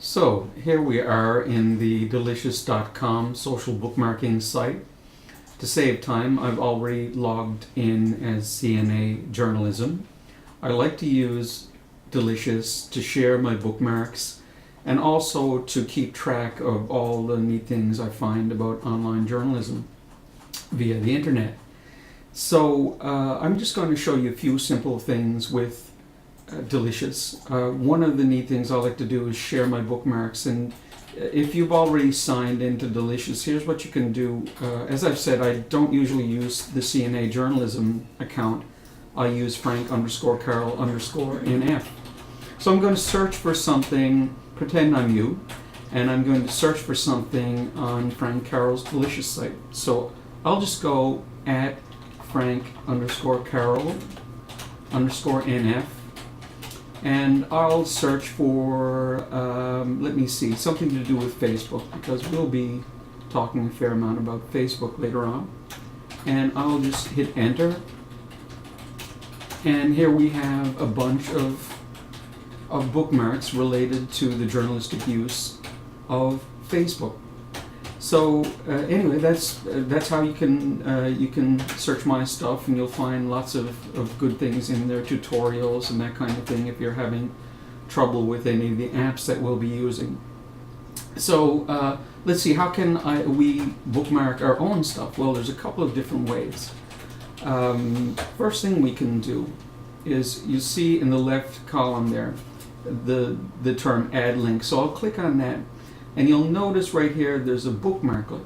So here we are in the delicious.com social bookmarking site. To save time, I've already logged in as CNA Journalism. I like to use Delicious to share my bookmarks and also to keep track of all the neat things I find about online journalism via the internet. So I'm just going to show you a few simple things with Delicious. One of the neat things I like to do is share my bookmarks, and if you've already signed into Delicious, here's what you can do. As I've said, I don't usually use the CNA Journalism account. I use Frank_Carroll_NF. So I'm going to search for something, pretend I'm you, and I'm going to search for something on Frank Carroll's Delicious site. So I'll just go at Frank_Carroll_NF, and I'll search for, let me see, something to do with Facebook, because we'll be talking a fair amount about Facebook later on. And I'll just hit enter. And here we have a bunch of bookmarks related to the journalistic use of Facebook. So anyway, that's how you can search my stuff, and you'll find lots of good things in there, tutorials and that kind of thing if you're having trouble with any of the apps that we'll be using. So let's see, how can we bookmark our own stuff? Well, there's a couple of different ways. First thing we can do is, you see in the left column there the term add link. So I'll click on that, and you'll notice right here there's a bookmarklet,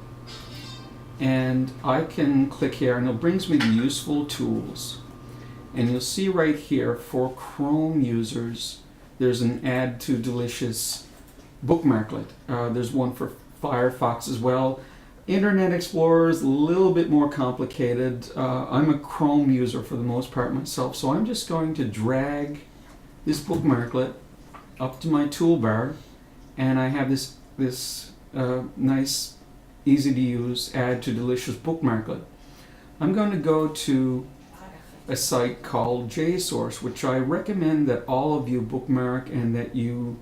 and I can click here and it brings me to useful tools, and you'll see right here for Chrome users there's an add to Delicious bookmarklet. There's one for Firefox as well. Internet Explorer is a little bit more complicated. I'm a Chrome user for the most part myself, so I'm just going to drag this bookmarklet up to my toolbar, and I have this nice, easy to use add to Delicious bookmarklet. I'm going to go to a site called JSource, which I recommend that all of you bookmark, and that you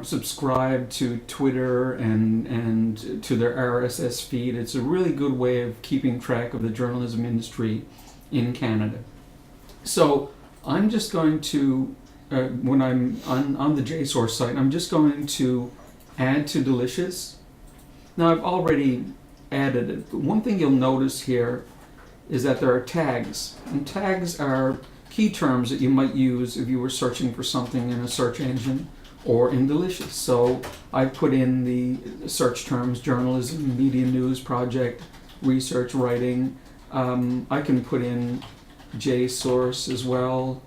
subscribe to Twitter and to their RSS feed. It's a really good way of keeping track of the journalism industry in Canada. So I'm just going to, when I'm on the JSource site, I'm just going to add to Delicious. Now I've already added it. But one thing you'll notice here is that there are tags. And tags are key terms that you might use if you were searching for something in a search engine or in Delicious. So I've put in the search terms: journalism, media, news, project, research, writing. I can put in JSource as well,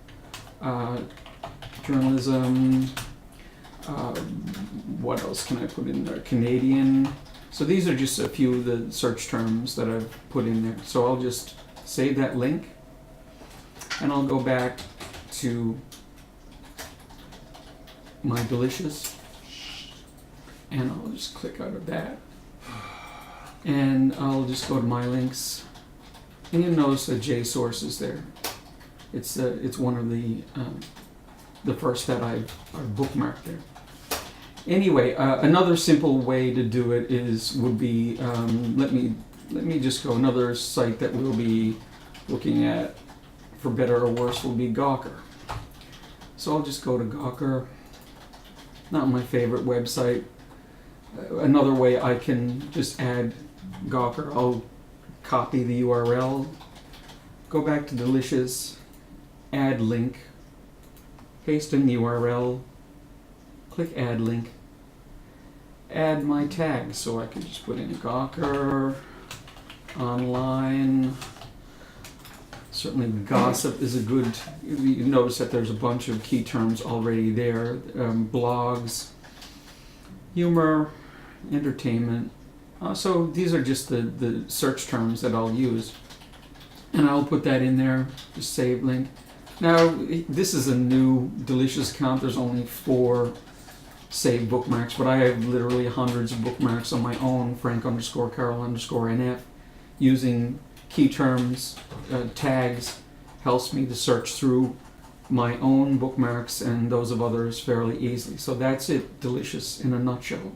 journalism. What else can I put in there? Canadian. So these are just a few of the search terms that I've put in there. So I'll just save that link, and I'll go back to my Delicious, and I'll just click out of that, and I'll just go to my links, and you'll notice that JSource is there. It's one of the first that I've bookmarked there. Anyway, another simple way to do it would be let me just go. Another site that we'll be looking at, for better or worse, will be Gawker. So I'll just go to Gawker. Not my favorite website. Another way I can just add Gawker, I'll copy the URL, go back to Delicious, add link, paste in the URL, click add link, add my tags. So I can just put in Gawker, online. Certainly gossip is a good, you notice that there's a bunch of key terms already there. Blogs, humor, entertainment. So these are just the search terms that I'll use. And I'll put that in there, just save link. Now, this is a new Delicious account. There's only 4 saved bookmarks, but I have literally hundreds of bookmarks on my own, Frank_Carroll_NF, using key terms. Tags helps me to search through my own bookmarks and those of others fairly easily. So that's it, Delicious, in a nutshell.